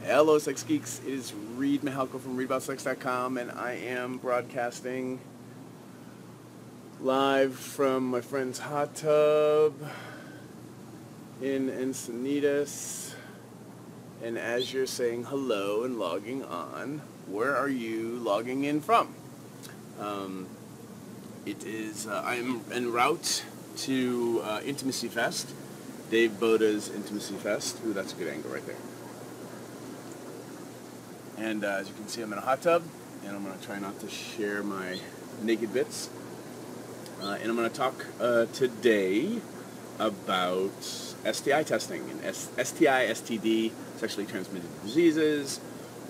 Hello, Sex Geeks. It is Reid from readaboutsex.com, and I am broadcasting live from my friend's hot tub in Encinitas. And as you're saying hello and logging on, where are you logging in from? I'm en route to Intimacy Fest, Dave Boda's Intimacy Fest. Ooh, that's a good angle right there. And as you can see, I'm in a hot tub, and I'm going to try not to share my naked bits. And I'm going to talk today about STI testing and STI STD, sexually transmitted diseases,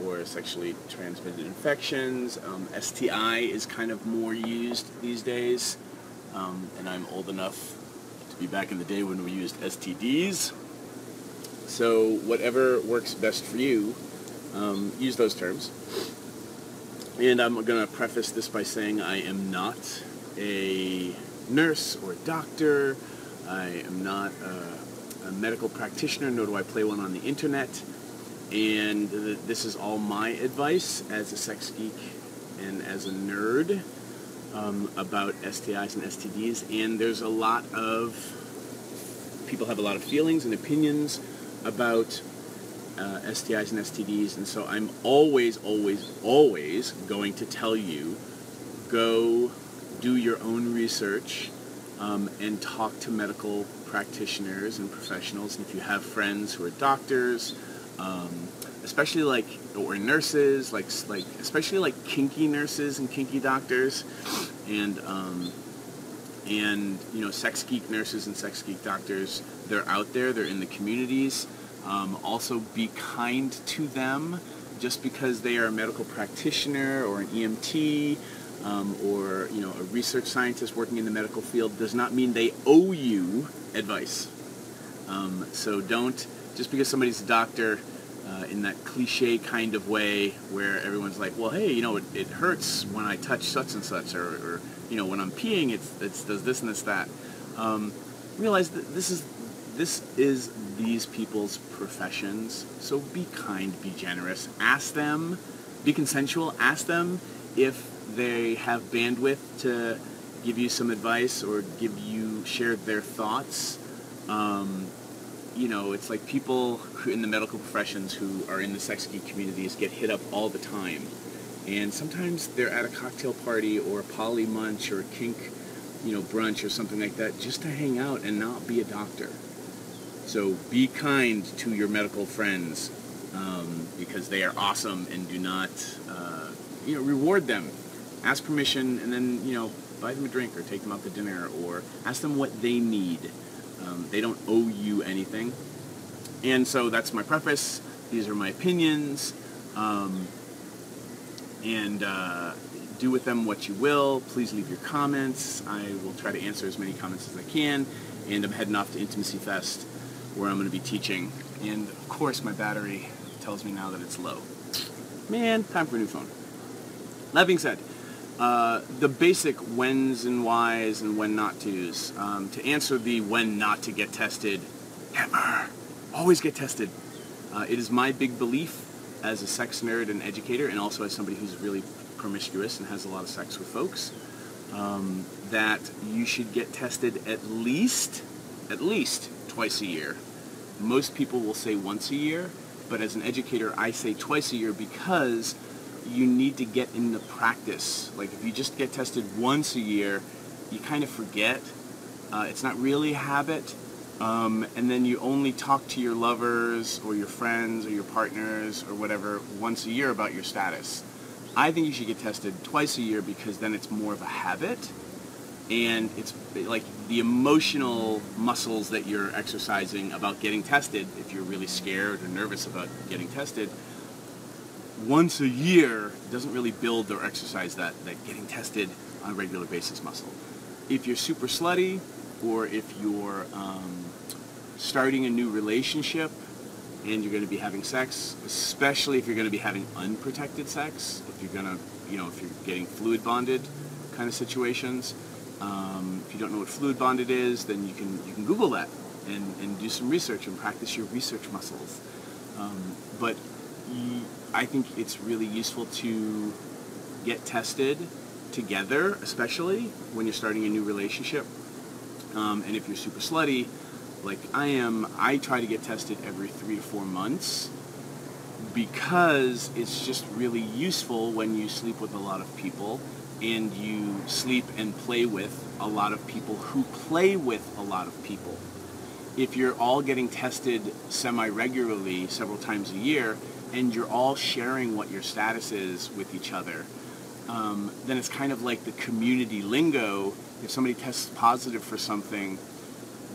or sexually transmitted infections. STI is kind of more used these days, and I'm old enough to be back in the day when we used STDs. So whatever works best for you, use those terms. And I'm going to preface this by saying I am not a nurse or a doctor. I am not a medical practitioner, nor do I play one on the internet. And this is all my advice as a sex geek and as a nerd about STIs and STDs. And there's a lot of people have a lot of feelings and opinions about STIs and STDs, and so I'm always going to tell you, go do your own research and talk to medical practitioners and professionals. And if you have friends who are doctors, especially or nurses, especially like kinky nurses and kinky doctors, and sex geek nurses and sex geek doctors, they're out there, they're in the communities. Also be kind to them. Just because they are a medical practitioner or an EMT or a research scientist working in the medical field does not mean they owe you advice. So don't, just because somebody's a doctor in that cliché kind of way where everyone's like, well, hey, it hurts when I touch such and such, or when I'm peeing, it does this and this that. Realize that this is these people's professions, so be kind, be generous, ask them, be consensual, ask them if they have bandwidth to give you some advice or share their thoughts. It's like people who in the medical professions who are in the sex geek communities get hit up all the time, and sometimes they're at a cocktail party or a poly munch or a kink, brunch or something like that, just to hang out and not be a doctor. So be kind to your medical friends because they are awesome, and do not, reward them. Ask permission, and then, buy them a drink or take them out to dinner or ask them what they need. They don't owe you anything. And so that's my preface. These are my opinions. Do with them what you will. Please leave your comments. I will try to answer as many comments as I can. And I'm heading off to Intimacy Fest, where I'm going to be teaching. And of course my battery tells me now that it's low. Man, time for a new phone. That being said, the basic whens and whys and when not tos. To answer the when not to get tested, never. Always get tested. It is my big belief as a sex nerd and educator, and also as somebody who's really promiscuous and has a lot of sex with folks, that you should get tested at least twice a year. Most people will say once a year, but as an educator, I say twice a year because you need to get in the practice. Like, if you just get tested once a year, you kind of forget. It's not really a habit. And then you only talk to your lovers or your friends or your partners or whatever once a year about your status. I think you should get tested twice a year because then it's more of a habit. And it's like the emotional muscles that you're exercising about getting tested, if you're really scared or nervous about getting tested, once a year doesn't really build or exercise that getting tested on a regular basis muscle. If you're super slutty, or if you're starting a new relationship and you're going to be having sex, especially if you're going to be having unprotected sex, if you're going to, if you're getting fluid bonded kind of situations, if you don't know what fluid bonded is, then you can Google that and do some research and practice your research muscles. But I think it's really useful to get tested together, especially when you're starting a new relationship. And if you're super slutty, like I am, I try to get tested every 3 to 4 months because it's just really useful when you sleep with a lot of people and you sleep and play with a lot of people who play with a lot of people. If you're all getting tested semi-regularly several times a year and you're all sharing what your status is with each other, then it's kind of like the community lingo. If somebody tests positive for something,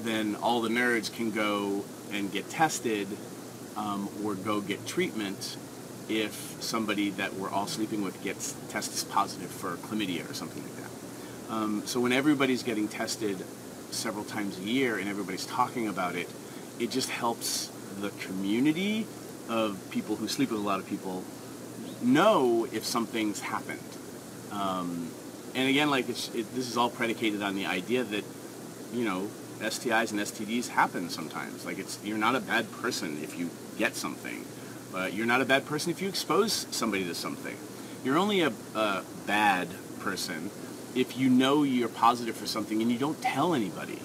then all the nerds can go and get tested or go get treatment if somebody that we're all sleeping with gets tested positive for chlamydia or something like that. So when everybody's getting tested several times a year and everybody's talking about it, it just helps the community of people who sleep with a lot of people know if something's happened. And again, like this is all predicated on the idea that, you know, STIs and STDs happen sometimes. Like you're not a bad person if you get something. You're not a bad person if you expose somebody to something. You're only a bad person if you know you're positive for something and you don't tell anybody.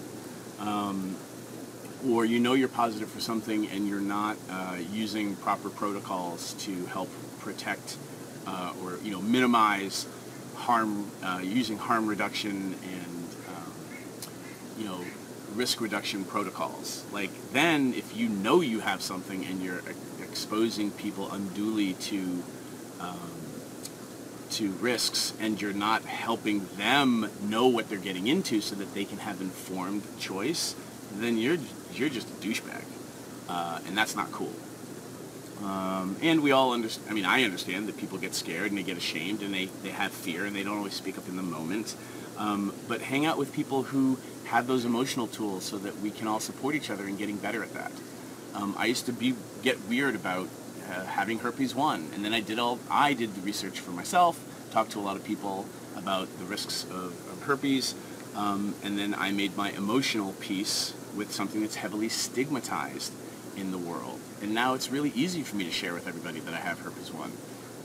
Or you know you're positive for something and you're not using proper protocols to help protect or, you know, minimize harm, using harm reduction and, you know, risk reduction protocols. Like then if you know you have something and you're exposing people unduly to risks and you're not helping them know what they're getting into so that they can have informed choice, then you're just a douchebag, and that's not cool. And we all understand, I mean, I understand that people get scared and they get ashamed and they have fear and they don't always speak up in the moment. But hang out with people who have those emotional tools so that we can all support each other in getting better at that. I used to get weird about having herpes 1, and then I did the research for myself, talked to a lot of people about the risks of herpes, and then I made my emotional peace with something that's heavily stigmatized in the world. And now it's really easy for me to share with everybody that I have herpes 1.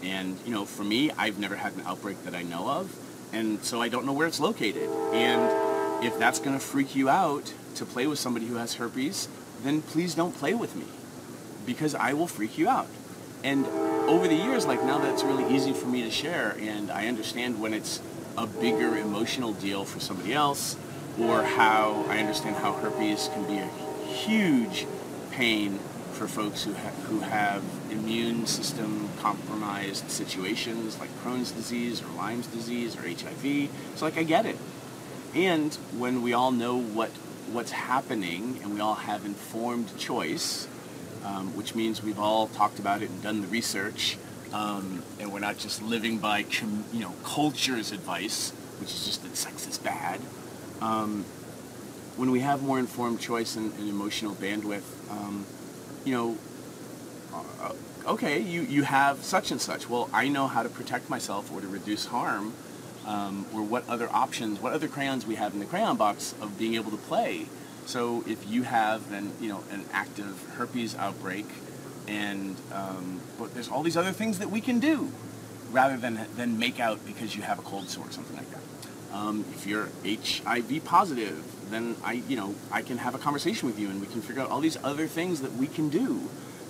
And, you know, for me, I've never had an outbreak that I know of, and so I don't know where it's located. And if that's going to freak you out to play with somebody who has herpes, then please don't play with me, because I will freak you out. And over the years, like now that it's really easy for me to share, and I understand when it's a bigger emotional deal for somebody else, or how I understand how herpes can be a huge pain for folks who have immune system compromised situations like Crohn's disease or Lyme's disease or HIV. So like I get it. And when we all know what's happening and we all have informed choice, which means we've all talked about it and done the research, and we're not just living by culture's advice, which is just that sex is bad. When we have more informed choice and emotional bandwidth, okay, you have such and such. Well, I know how to protect myself or to reduce harm, or what other crayons we have in the crayon box of being able to play. So if you have an active herpes outbreak, and but there's all these other things that we can do rather than make out because you have a cold sore or something like that. If you're HIV positive, then I can have a conversation with you and we can figure out all these other things that we can do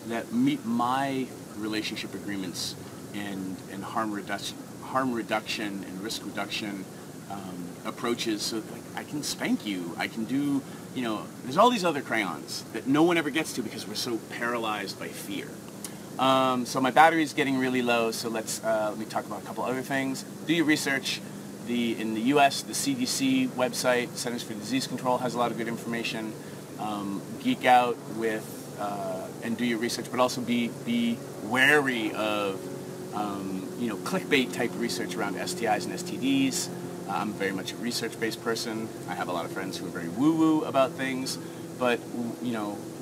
that meet my relationship agreements and harm reduction and risk reduction approaches, so that I can spank you. I can do, there's all these other crayons that no one ever gets to because we're so paralyzed by fear. So my battery's getting really low, so let me talk about a couple other things. Do your research. In the U.S., the CDC website, Centers for Disease Control, has a lot of good information. Geek out with and do your research, but also be wary of clickbait type research around STIs and STDs. I'm very much a research-based person. I have a lot of friends who are very woo-woo about things, but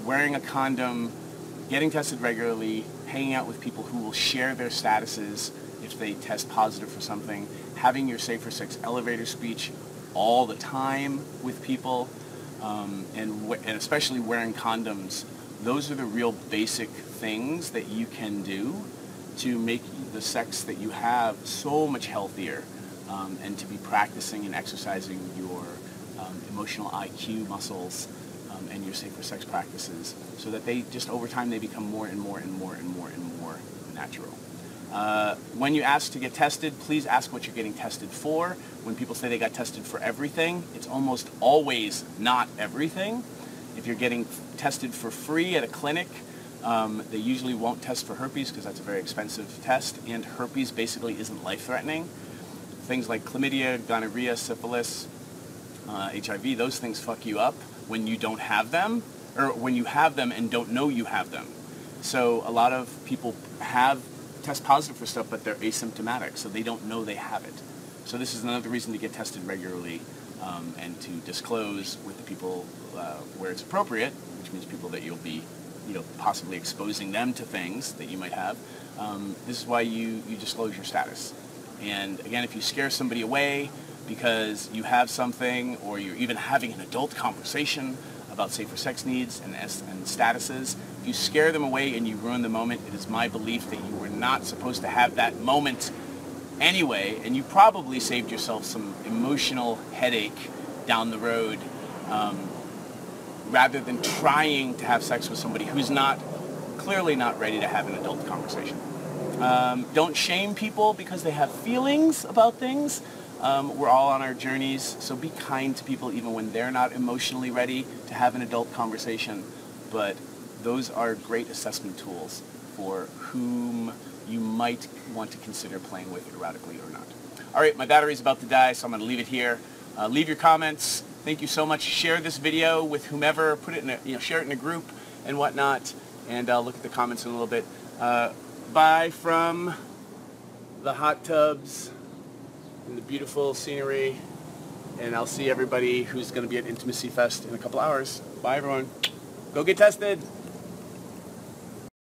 wearing a condom, getting tested regularly, hanging out with people who will share their statuses if they test positive for something, having your safer sex elevator speech all the time with people, and especially wearing condoms. Those are the real basic things that you can do to make the sex that you have so much healthier, and to be practicing and exercising your emotional IQ muscles and your safer sex practices, so that they just over time they become more and more and more and more and more natural. When you ask to get tested, please ask what you're getting tested for. When people say they got tested for everything, it's almost always not everything. If you're getting tested for free at a clinic, they usually won't test for herpes because that's a very expensive test, and herpes basically isn't life-threatening. Things like chlamydia, gonorrhea, syphilis, HIV, those things fuck you up when you don't have them, or when you have them and don't know you have them. So a lot of people test positive for stuff, but they're asymptomatic, so they don't know they have it. So this is another reason to get tested regularly, and to disclose with the people where it's appropriate, which means people that you'll be, possibly exposing them to things that you might have. This is why you disclose your status. And again, if you scare somebody away because you have something, or you're even having an adult conversation about safer sex needs and statuses, if you scare them away and you ruin the moment, it is my belief that you were not supposed to have that moment anyway, and you probably saved yourself some emotional headache down the road, rather than trying to have sex with somebody who's clearly not ready to have an adult conversation. Don't shame people because they have feelings about things. We're all on our journeys, so be kind to people even when they're not emotionally ready to have an adult conversation. But those are great assessment tools for whom you might want to consider playing with erotically or not. All right, my battery's about to die, so I'm going to leave it here. Leave your comments. Thank you so much. Share this video with whomever. Put it in share it in a group and whatnot. And I'll look at the comments in a little bit. Bye from the hot tubs and the beautiful scenery. And I'll see everybody who's going to be at Intimacy Fest in a couple hours. Bye, everyone. Go get tested.